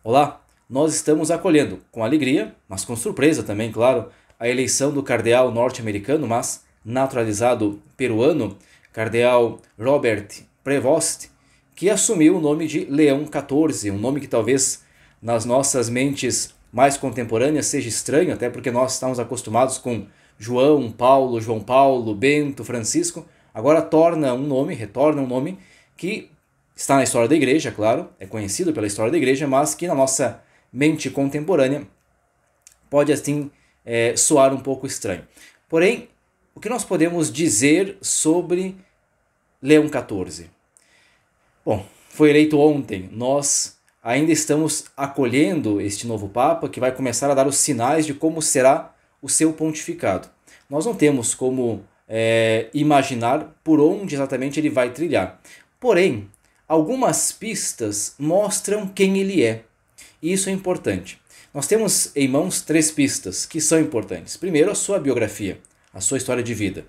Olá, nós estamos acolhendo com alegria, mas com surpresa também, claro, a eleição do cardeal norte-americano, mas naturalizado peruano, cardeal Robert Prevost, que assumiu o nome de Leão XIV, um nome que talvez nas nossas mentes mais contemporâneas seja estranho, até porque nós estamos acostumados com João Paulo, Bento, Francisco, agora retorna um nome que está na história da igreja, claro, é conhecido pela história da igreja, mas que na nossa mente contemporânea pode assim soar um pouco estranho. Porém, o que nós podemos dizer sobre Leão XIV? Bom, foi eleito ontem, nós ainda estamos acolhendo este novo Papa que vai começar a dar os sinais de como será o seu pontificado. Nós não temos como imaginar por onde exatamente ele vai trilhar. Porém, algumas pistas mostram quem ele é. E isso é importante. Nós temos em mãos 3 pistas que são importantes. Primeiro, a sua biografia, a sua história de vida.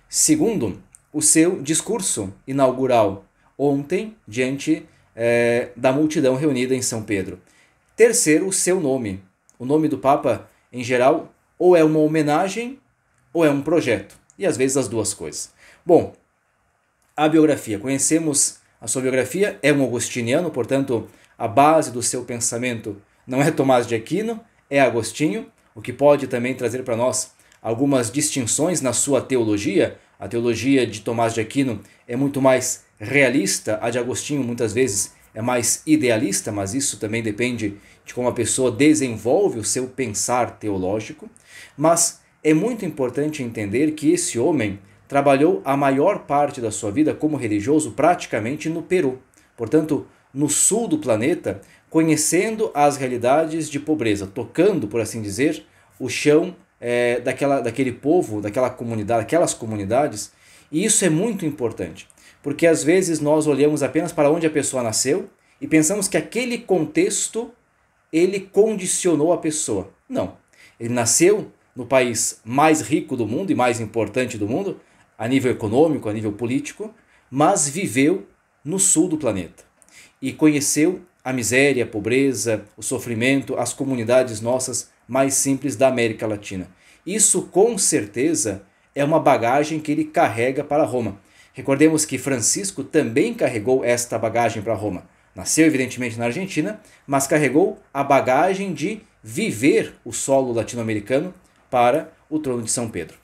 Segundo, o seu discurso inaugural ontem, diante da multidão reunida em São Pedro. Terceiro, o seu nome. O nome do Papa, em geral, ou é uma homenagem ou é um projeto. E às vezes as duas coisas. Bom, a biografia. Conhecemos a sua biografia, é um agostiniano, portanto, a base do seu pensamento não é Tomás de Aquino, é Agostinho, o que pode também trazer para nós algumas distinções na sua teologia. A teologia de Tomás de Aquino é muito mais realista, a de Agostinho muitas vezes é mais idealista, mas isso também depende de como a pessoa desenvolve o seu pensar teológico. Mas é muito importante entender que esse homem trabalhou a maior parte da sua vida como religioso praticamente no Peru, portanto, no sul do planeta, conhecendo as realidades de pobreza, tocando, por assim dizer, o chão daquele povo, daquela comunidade, aquelas comunidades, e isso é muito importante, porque às vezes nós olhamos apenas para onde a pessoa nasceu e pensamos que aquele contexto ele condicionou a pessoa. Não, ele nasceu no país mais rico do mundo e mais importante do mundo, a nível econômico, a nível político, mas viveu no sul do planeta e conheceu a miséria, a pobreza, o sofrimento, as comunidades nossas mais simples da América Latina. Isso com certeza é uma bagagem que ele carrega para Roma. Recordemos que Francisco também carregou esta bagagem para Roma. Nasceu evidentemente na Argentina, mas carregou a bagagem de viver o solo latino-americano para o trono de São Pedro.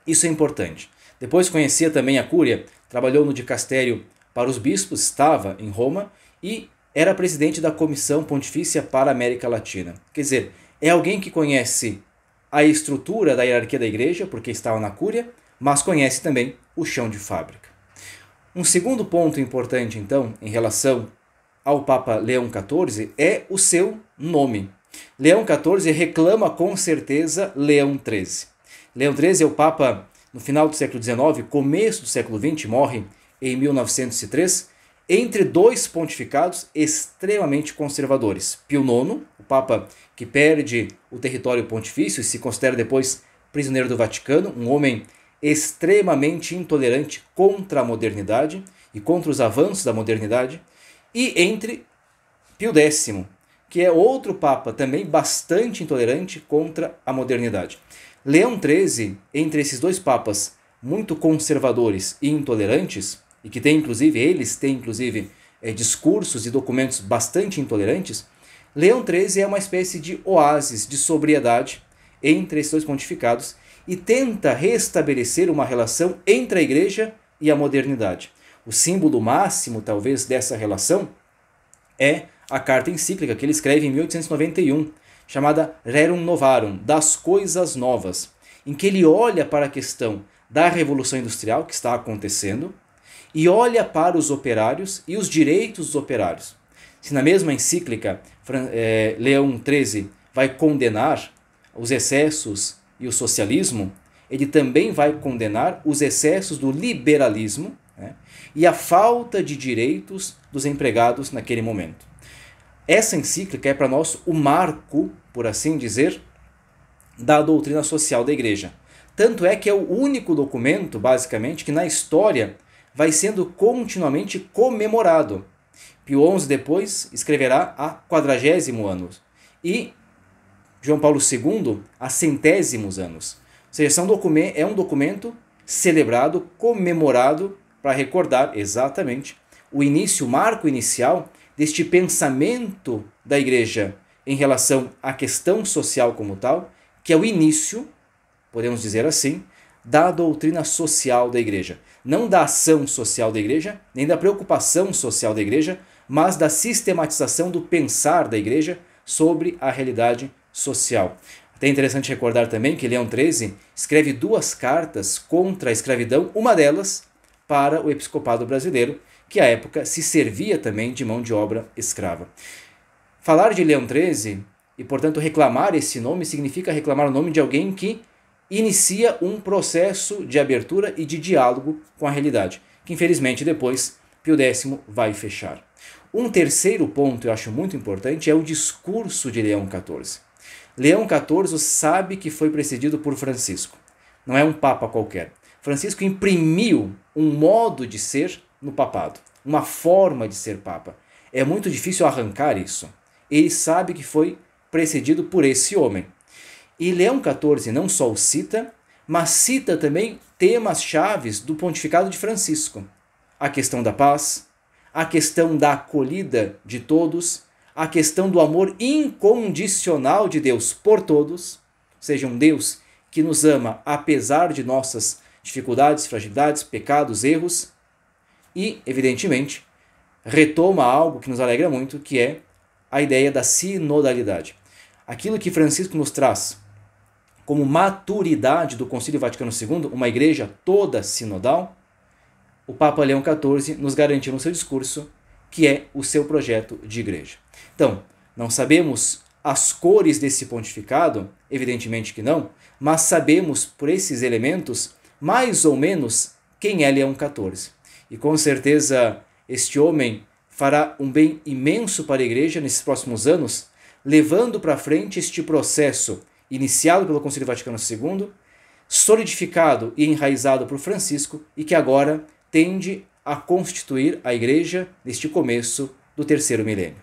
Isso é importante. Depois conhecia também a Cúria, trabalhou no dicastério para os bispos, estava em Roma e era presidente da Comissão Pontifícia para a América Latina. Quer dizer, é alguém que conhece a estrutura da hierarquia da igreja, porque estava na Cúria, mas conhece também o chão de fábrica. Um segundo ponto importante, então, em relação ao Papa Leão XIV, é o seu nome. Leão XIV reclama com certeza Leão XIII. Leão XIII é o Papa no final do século XIX, começo do século XX, morre em 1903, entre 2 pontificados extremamente conservadores. Pio IX, o Papa que perde o território pontifício e se considera depois prisioneiro do Vaticano, um homem extremamente intolerante contra a modernidade e contra os avanços da modernidade, e entre Pio X, que é outro Papa também bastante intolerante contra a modernidade. Leão XIII, entre esses 2 papas muito conservadores e intolerantes, e que eles têm inclusive discursos e documentos bastante intolerantes, Leão XIII é uma espécie de oásis de sobriedade entre esses 2 pontificados e tenta restabelecer uma relação entre a igreja e a modernidade. O símbolo máximo, talvez, dessa relação é a carta encíclica que ele escreve em 1891, chamada Rerum Novarum, das coisas novas, em que ele olha para a questão da Revolução Industrial que está acontecendo e olha para os operários e os direitos dos operários. Se na mesma encíclica Leão XIII vai condenar os excessos e o socialismo, ele também vai condenar os excessos do liberalismo, né, e a falta de direitos dos empregados naquele momento. Essa encíclica é para nós o marco, por assim dizer, da doutrina social da igreja. Tanto é que é o único documento, basicamente, que na história vai sendo continuamente comemorado. Pio XI depois escreverá a 40º ano. E João Paulo II a centésimos anos. Ou seja, é um documento celebrado, comemorado, para recordar exatamente o início, o marco inicial deste pensamento da Igreja em relação à questão social como tal, que é o início, podemos dizer assim, da doutrina social da Igreja. Não da ação social da Igreja, nem da preocupação social da Igreja, mas da sistematização do pensar da Igreja sobre a realidade social. Até interessante recordar também que Leão XIII escreve 2 cartas contra a escravidão, uma delas para o episcopado brasileiro, que à época se servia também de mão de obra escrava. Falar de Leão XIII e, portanto, reclamar esse nome significa reclamar o nome de alguém que inicia um processo de abertura e de diálogo com a realidade, que infelizmente depois Pio X vai fechar. Um terceiro ponto eu acho muito importante é o discurso de Leão XIV. Leão XIV sabe que foi precedido por Francisco. Não é um papa qualquer. Francisco imprimiu um modo de ser no papado, uma forma de ser papa. É muito difícil arrancar isso. Ele sabe que foi precedido por esse homem. E Leão XIV não só o cita, mas cita também temas chaves do pontificado de Francisco. A questão da paz, a questão da acolhida de todos, a questão do amor incondicional de Deus por todos, ou seja, um Deus que nos ama apesar de nossas dificuldades, fragilidades, pecados, erros, e, evidentemente, retoma algo que nos alegra muito, que é a ideia da sinodalidade. Aquilo que Francisco nos traz como maturidade do Concílio Vaticano II, uma igreja toda sinodal, o Papa Leão XIV nos garantiu no seu discurso, que é o seu projeto de igreja. Então, não sabemos as cores desse pontificado, evidentemente que não, mas sabemos por esses elementos mais ou menos quem é Leão XIV. E com certeza este homem fará um bem imenso para a igreja nesses próximos anos, levando para frente este processo iniciado pelo Concílio Vaticano II, solidificado e enraizado por Francisco e que agora tende a constituir a igreja neste começo do 3º milênio.